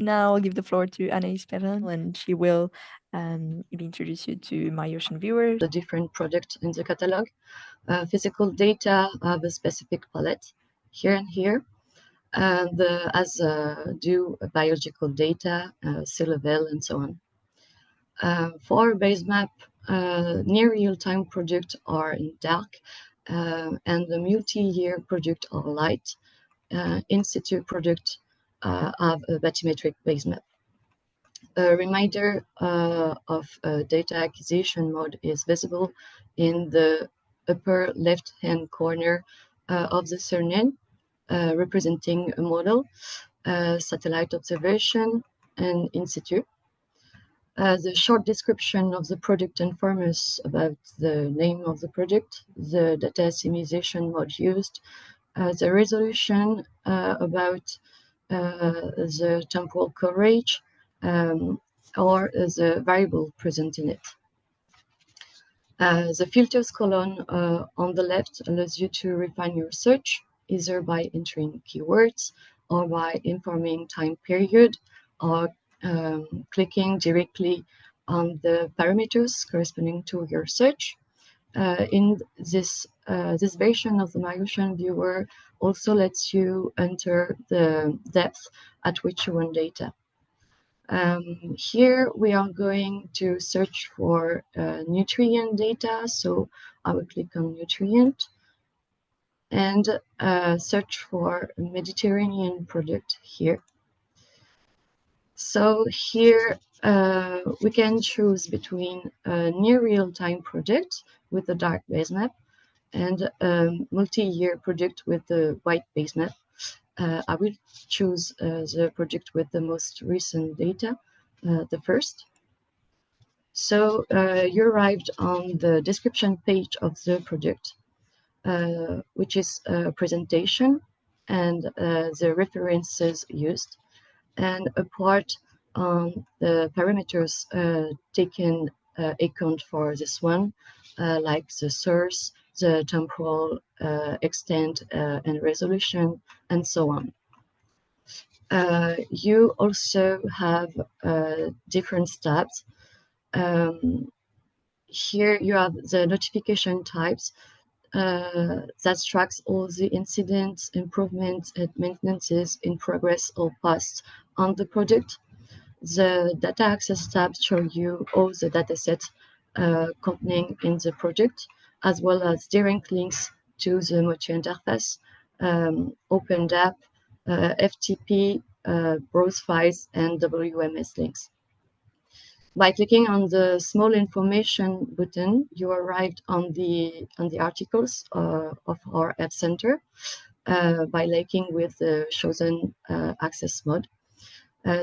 Now I'll give the floor to Anaïs Perrin, and she will introduce you to MyOcean viewer. The different products in the catalog. Physical data have a specific palette here and here, and as do biological data, sea level, and so on. For base map, near real-time products are in dark, and the multi-year products are light. In situ products have a bathymetric base map. A reminder of data acquisition mode is visible in the upper left-hand corner of the surname, representing a model, satellite observation, and in situ. The short description of the product informs us about the name of the product, the data assimilation mode used, the resolution about the temporal coverage, or the variable present in it. The filters column on the left allows you to refine your search, either by entering keywords or by informing time period, or clicking directly on the parameters corresponding to your search. In this version of the MyOcean viewer also lets you enter the depth at which you want data. Here we are going to search for nutrient data, so I will click on nutrient and search for Mediterranean product here. So here we can choose between a near real-time product with the dark base map and a multi-year product with the white base map. I will choose the project with the most recent data, the first. So you arrived on the description page of the project, which is a presentation and the references used, and a part on the parameters taken account for this one, like the source, the temporal extent and resolution, and so on. You also have different tabs. Here you have the notification types that tracks all the incidents, improvements, and maintenances in progress or past on the product. The data access tab shows you all the datasets containing in the project, as well as direct links to the Motu interface, Open App, FTP, browse files, and WMS links. By clicking on the small information button, you arrived on the articles of our App Center by linking with the chosen access mode.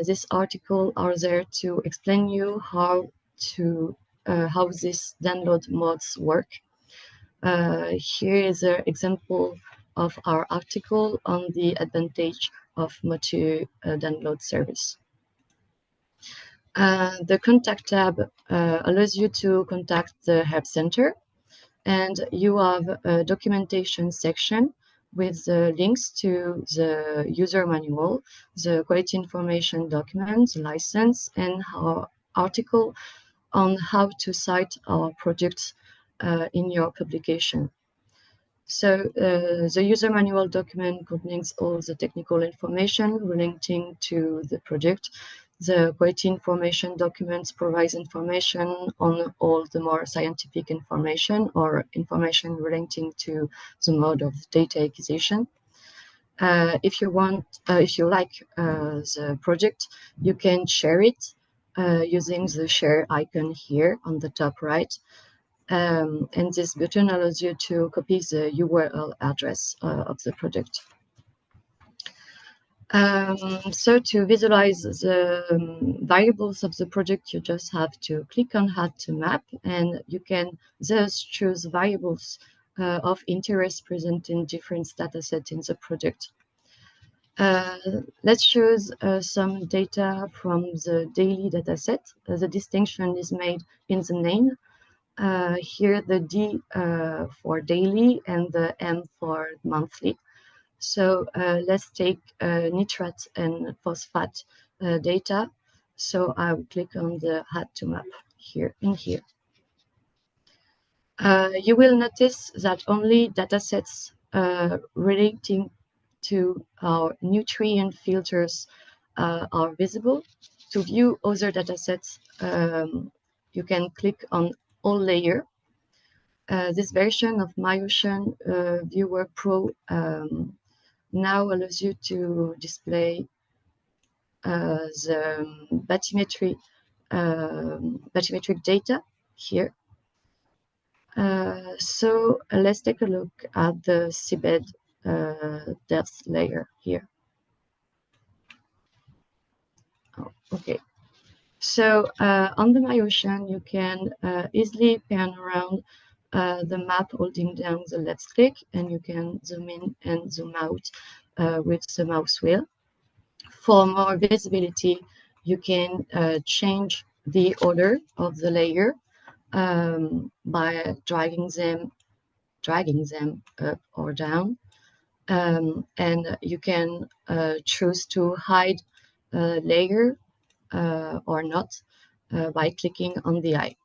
These articles are there to explain you how these download modes work. Here is an example of our article on the advantage of Motu download service. The Contact tab allows you to contact the Help Center, and you have a documentation section with the links to the user manual, the quality information document, the license, and our article on how to cite our products in your publication. So the user manual document contains all the technical information relating to the project. The quality information documents provides information on all the more scientific information or information relating to the mode of data acquisition. If you like the project, you can share it using the share icon here on the top right. And this button allows you to copy the URL address of the project. So to visualize the variables of the project, you just have to click on Add to Map, and you can thus choose variables of interest present in different datasets in the project. Let's choose some data from the daily dataset. The distinction is made in the name. Here the D for daily and the M for monthly. So let's take nitrate and phosphate data. So I will click on the Add to Map here in here. You will notice that only datasets relating to our nutrient filters are visible. To view other datasets, you can click on All Layer. This version of MyOcean Viewer Pro now allows you to display the bathymetric data here. So let's take a look at the seabed depth layer here. Oh, okay. So on the MyOcean, you can easily pan around the map holding down the left click, and you can zoom in and zoom out with the mouse wheel. For more visibility, you can change the order of the layer by dragging them up or down. And you can choose to hide a layer or not by clicking on the eye.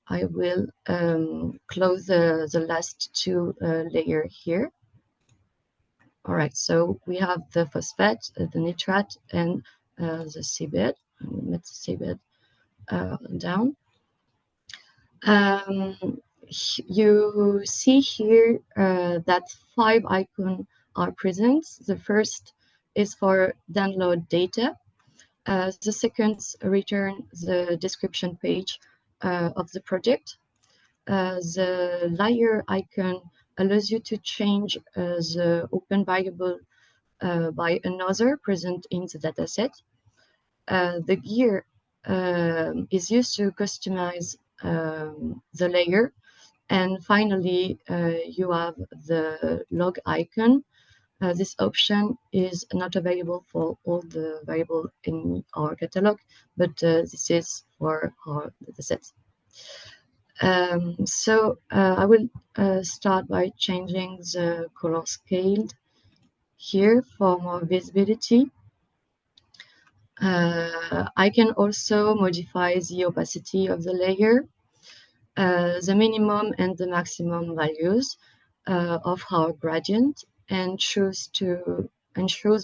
I will close the last two layer here. All right, so we have the phosphate, the nitrate, and the seabed. Let the seabed down. You see here that 5 icons are present. The first is for download data. The second return the description page of the project. The layer icon allows you to change the open variable by another present in the dataset. The gear is used to customize the layer. And finally, you have the log icon. This option is not available for all the variables in our catalog, but this is for our datasets. So I will start by changing the color scale here for more visibility. I can also modify the opacity of the layer, the minimum and the maximum values of our gradient, and choose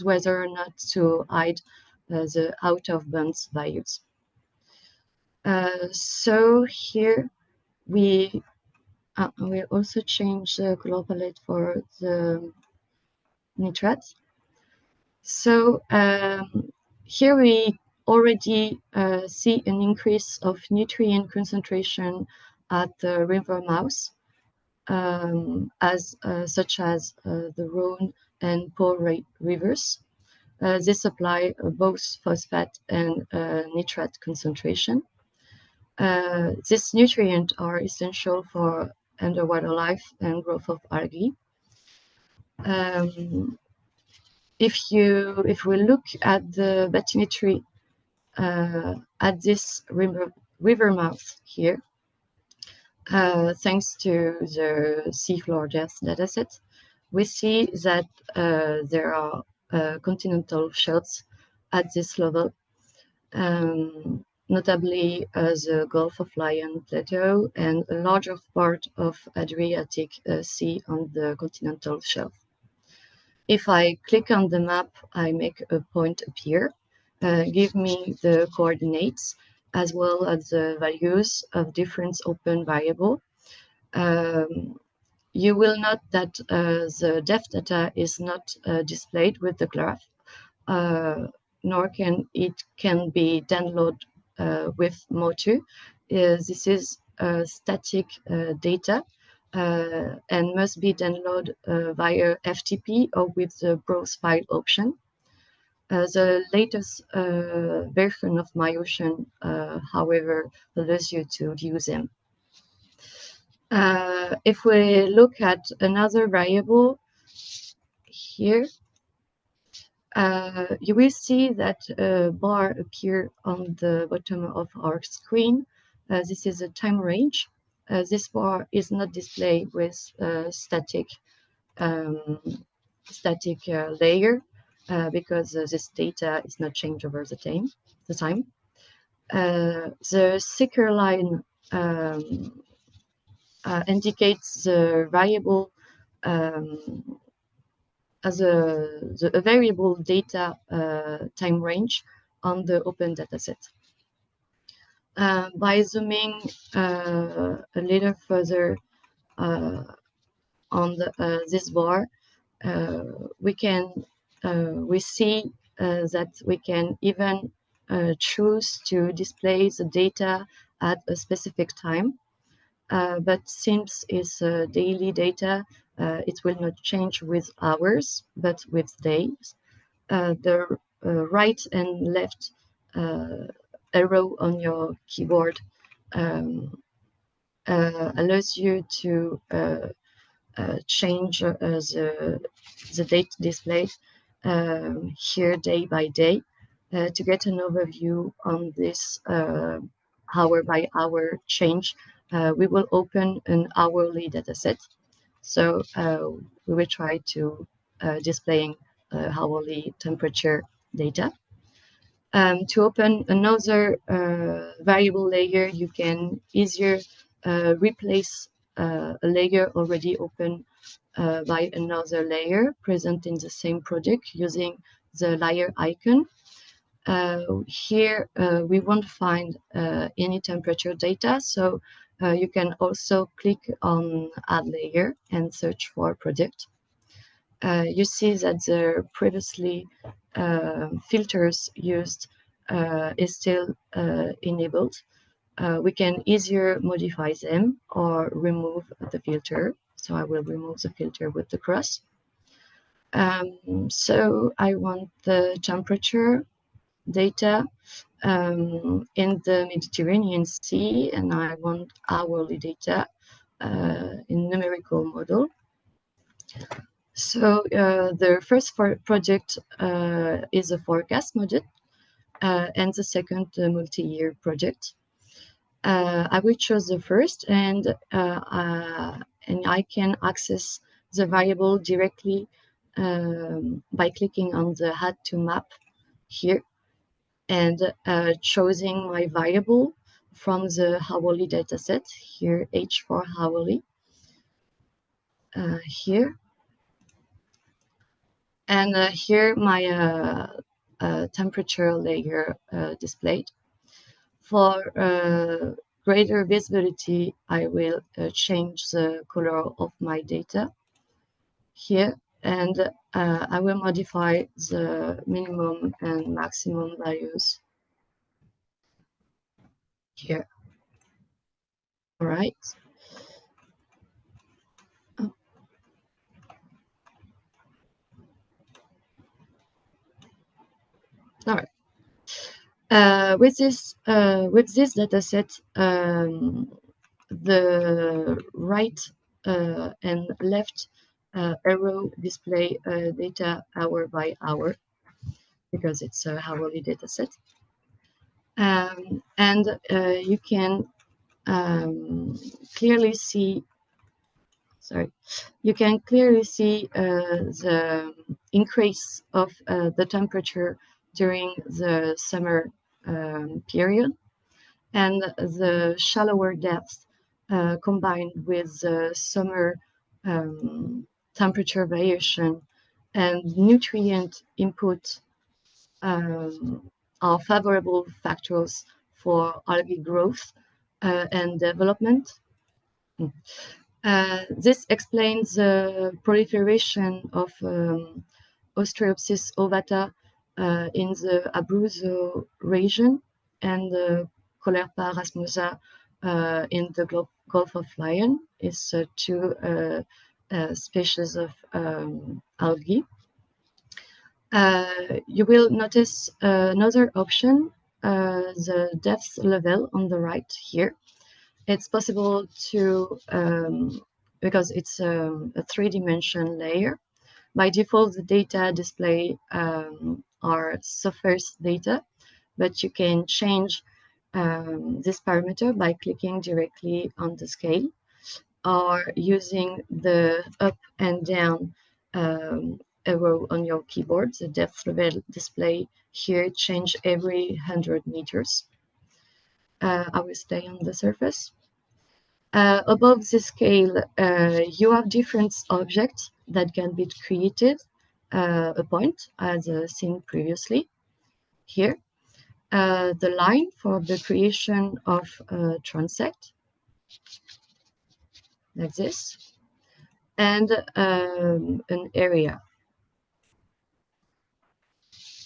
whether or not to hide the out of bounds values. So here we will also change the color palette for the nitrates. So here we already see an increase of nutrient concentration at the river mouth, such as the Rhone and Po rivers. This apply both phosphate and nitrate concentration. These nutrients are essential for underwater life and growth of algae. If we look at the bathymetry at this river mouth here, thanks to the seafloor depth dataset, we see that there are continental shelves at this level, notably the Gulf of Lion Plateau and a larger part of Adriatic Sea on the continental shelf. If I click on the map, I make a point appear, give me the coordinates as well as the values of different open variable. You will note that the depth data is not displayed with the graph, nor can it be downloaded with Motu. This is static data and must be downloaded via FTP or with the browse file option. The latest version of MyOcean, however, allows you to view them. If we look at another variable here, you will see that a bar appear on the bottom of our screen. This is a time range. This bar is not displayed with static layer. because this data is not changed over the time. The thicker line indicates the variable as a variable data time range on the open dataset. By zooming a little further on this bar, we see that we can even choose to display the data at a specific time. But since it's daily data, it will not change with hours, but with days. The right and left arrow on your keyboard allows you to change the date displayed here day by day. To get an overview on this hour by hour change, we will open an hourly dataset. So we will try to displaying hourly temperature data. To open another variable layer, you can easier replace a layer already open by another layer present in the same project using the layer icon. Here we won't find any temperature data, so you can also click on add layer and search for project. You see that the previously filters used is still enabled. We can easier modify them or remove the filter. So I will remove the filter with the cross. So I want the temperature data in the Mediterranean Sea, and I want hourly data in numerical model. So the first project is a forecast model, and the second multi-year project. I will choose the first, and I can access the variable directly by clicking on the Add to Map here, and choosing my variable from the hourly dataset here, H4 hourly here. And here my temperature layer displayed. For greater visibility, I will change the color of my data here, and I will modify the minimum and maximum values here. All right. All right. With this data set, the right and left arrow display data hour by hour because it's a hourly data set. And you can clearly see, the increase of the temperature during the summer period, and the shallower depth combined with the summer temperature variation and nutrient input are favorable factors for algae growth and development. This explains the proliferation of Ostreopsis ovata in the Abruzzo region and the Colerpa rasmusa in the Gulf of Lion. It's two species of algae. You will notice another option, the depth level on the right here. It's possible to, because it's a three-dimension layer, by default the data display are surface data, but you can change this parameter by clicking directly on the scale or using the up and down arrow on your keyboard. The depth level display here change every 100 meters. I will stay on the surface. Above the scale, you have different objects that can be created, a point as seen previously here. The line for the creation of a transect, like this, and an area,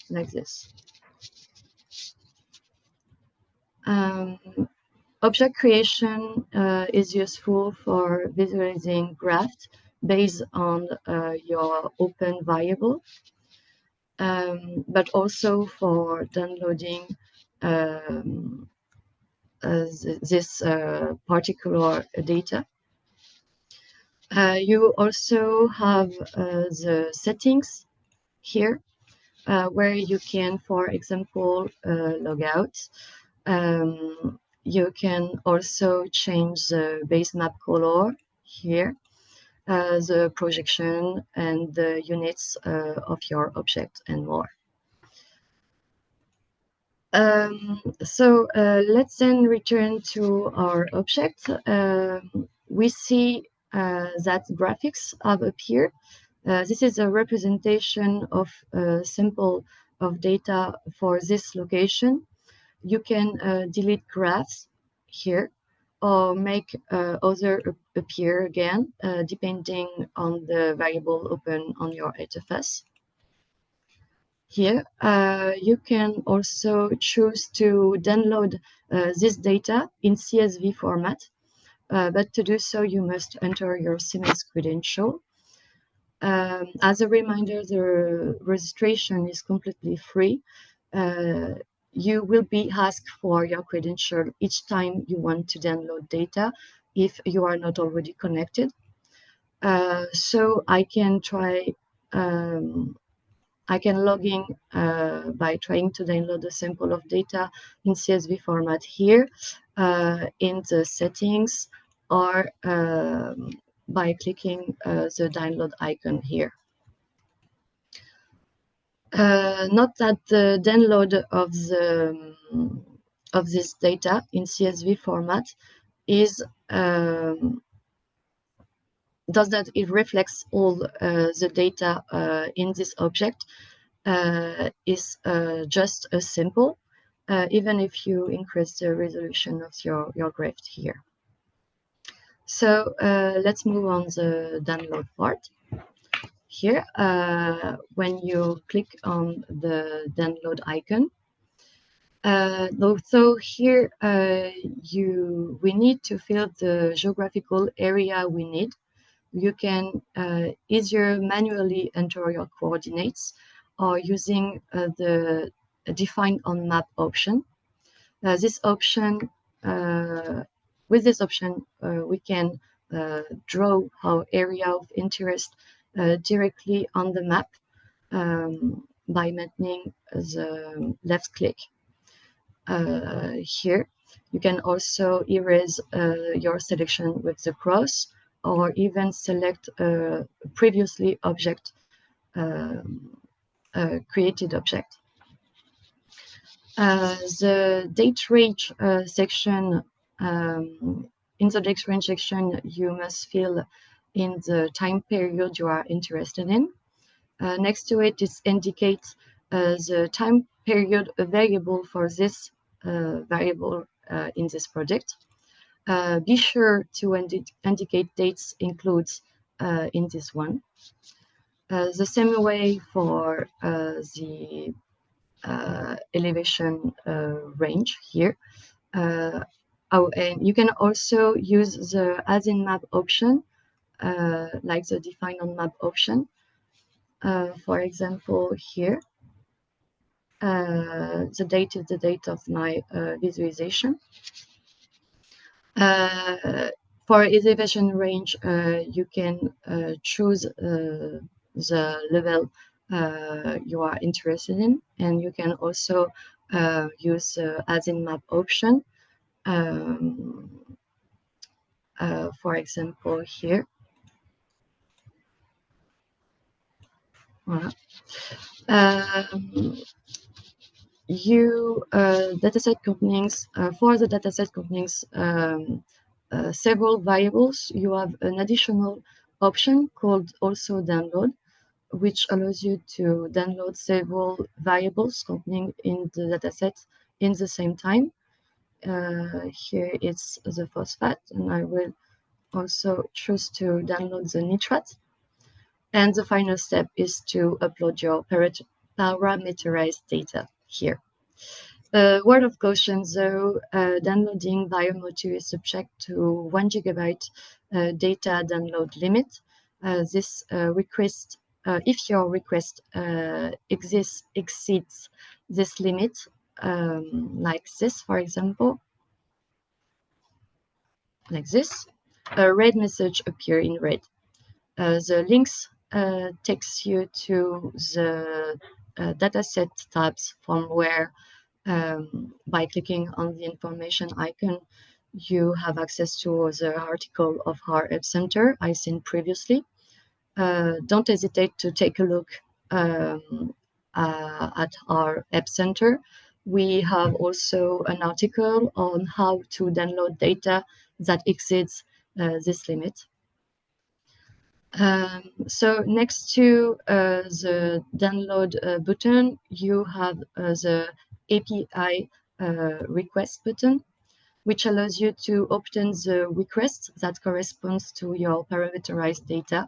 like this. Object creation is useful for visualizing graphs based on your open variable, but also for downloading this particular data. You also have the settings here, where you can, for example, log out. You can also change the base map color here, the projection and the units of your object and more. Let's then return to our object. We see that graphics have appeared. This is a representation of a sample of data for this location. You can delete graphs here or make other appear again, depending on the variable open on your HFS. Here, you can also choose to download this data in CSV format, but to do so, you must enter your Siemens credential. As a reminder, the registration is completely free. You will be asked for your credential each time you want to download data if you are not already connected. So I can try, I can log in by trying to download a sample of data in CSV format here in the settings, or by clicking the download icon here. Note that the download of this data in CSV format is does that it reflects all the data in this object is just a simple, even if you increase the resolution of your graph here. So let's move on the download part. Here, when you click on the download icon, so here we need to fill the geographical area we need. You can either manually enter your coordinates or using the define on map option. This option, with this option, we can draw our area of interest directly on the map by maintaining the left click. Here, you can also erase your selection with the cross, or even select a previously created object. The date range section, in the date range section, you must fill in the time period you are interested in. Next to it, it indicates the time period available for this variable in this project. Be sure to indicate dates includes in this one. The same way for the elevation range here. And you can also use the as in map option, like the define on map option. For example, here, the date is the date of my visualization. For elevation range, you can choose the level you are interested in, and you can also use as in map option. For example, here. Voilà. Dataset contains for the dataset contains several variables. You have an additional option called also download, which allows you to download several variables containing in the dataset in the same time. Here it's the phosphate, and I will also choose to download the nitrate. And the final step is to upload your parameterized data here. Word of caution though, downloading Biomotu is subject to 1 GB data download limit. This request, if your request exceeds this limit, like this, for example, like this, a red message appear in red. The links takes you to the dataset tabs from where by clicking on the information icon, you have access to the article of our App Center I seen previously. Don't hesitate to take a look at our App Center. We have also an article on how to download data that exceeds this limit. So next to the download button, you have the API request button, which allows you to obtain the request that corresponds to your parameterized data.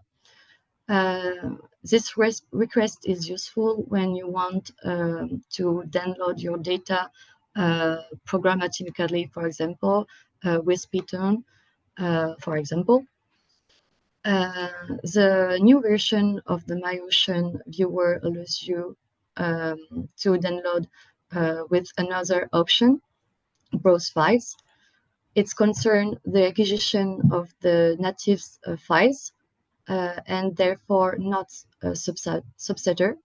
This request is useful when you want to download your data programmatically, for example, with Python, for example. The new version of the MyOcean viewer allows you to download with another option, browse files. It's concerned the acquisition of the native files and therefore not a subsetter.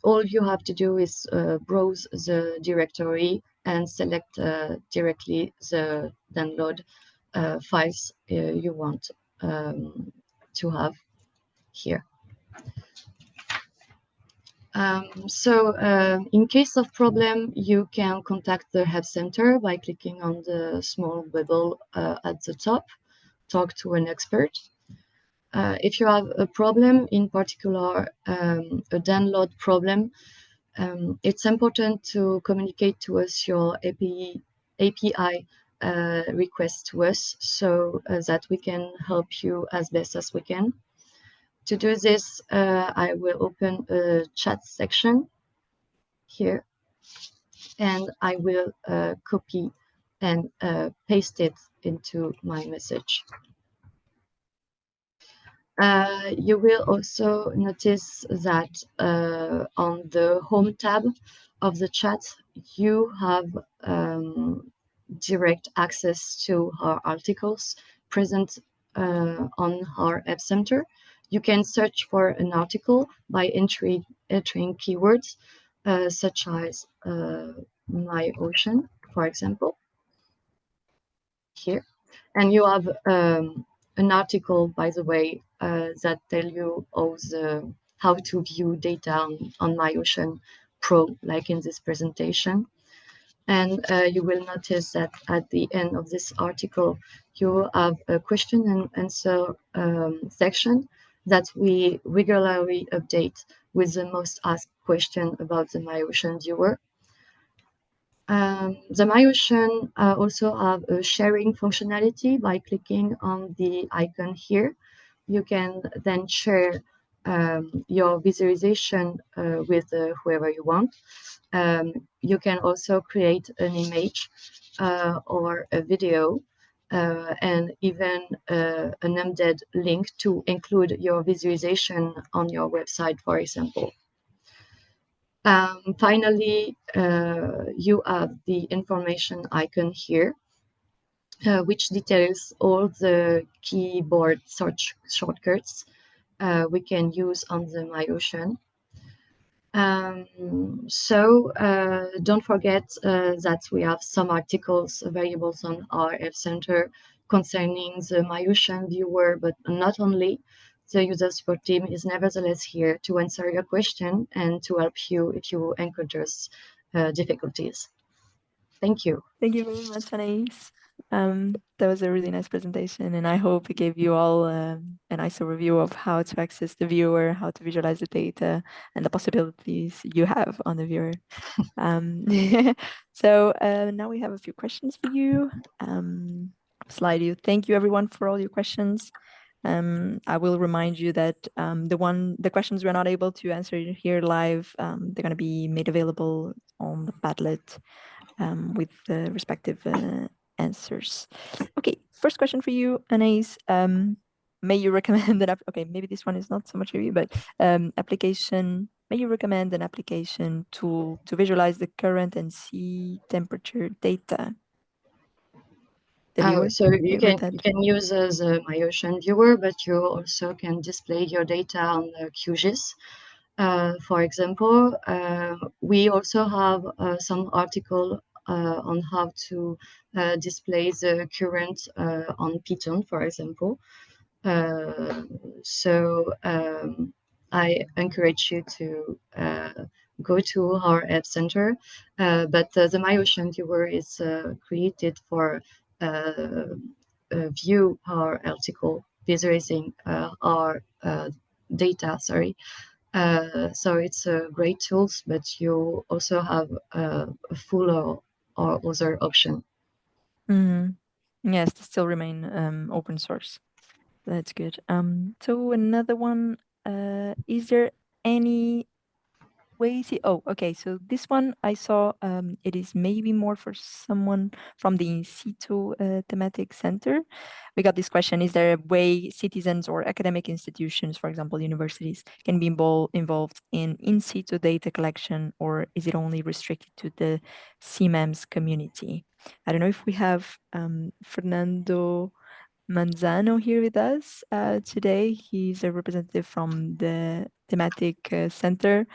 All you have to do is browse the directory and select directly the download files you want to have here. In case of problem, you can contact the Help Center by clicking on the small bubble at the top, talk to an expert. If you have a problem, in particular a download problem, it's important to communicate to us your API request to us so that we can help you as best as we can. To do this, I will open a chat section here, and I will copy and paste it into my message. You will also notice that on the home tab of the chat, you have direct access to our articles present on our App Center. You can search for an article by entering keywords such as MyOcean, for example, here. And you have an article, by the way, that tell you how to view data on MyOcean Pro, like in this presentation. And you will notice that at the end of this article, you have a question and answer section that we regularly update with the most asked question about the MyOcean viewer. The MyOcean also have a sharing functionality. By clicking on the icon here, you can then share your visualization with whoever you want. You can also create an image or a video and even an embedded link to include your visualization on your website, for example. Finally, you have the information icon here, which details all the keyboard search shortcuts we can use on the MyOcean. Don't forget that we have some articles available on our App Center concerning the MyOcean viewer, but not only. The user support team is nevertheless here to answer your question and to help you if you encounter difficulties. Thank you. Thank you very much, Anaïs. That was a really nice presentation, and I hope it gave you all a nice overview of how to access the viewer, how to visualize the data, and the possibilities you have on the viewer. Um, so now we have a few questions for you. Slide you. Thank you, everyone, for all your questions. I will remind you that the questions we're not able to answer here live, they're going to be made available on the Padlet with the respective answers. Okay, first question for you, Anaïs. May you recommend an okay, maybe this one is not so much for you, but application. May you recommend an application tool to visualize the current and sea temperature data? The viewer. So you Favorite can use the MyOcean viewer, but you also can display your data on QGIS. For example, we also have some article on how to display the current on Python, for example. So I encourage you to go to our App Center. But the MyOcean viewer is created for view our article, visualizing our data. Sorry. So it's a great tools, but you also have a full or other option. Yes, they still remain open source. That's good. So another one, is there any oh, okay. So this one I saw, it is maybe more for someone from the in situ thematic center. We got this question: is there a way citizens or academic institutions, for example, universities, can be involved in situ data collection, or is it only restricted to the CMEMS community? I don't know if we have Fernando Manzano here with us today. He's a representative from the thematic center.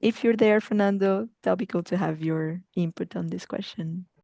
If you're there, Fernando, that'll be cool to have your input on this question.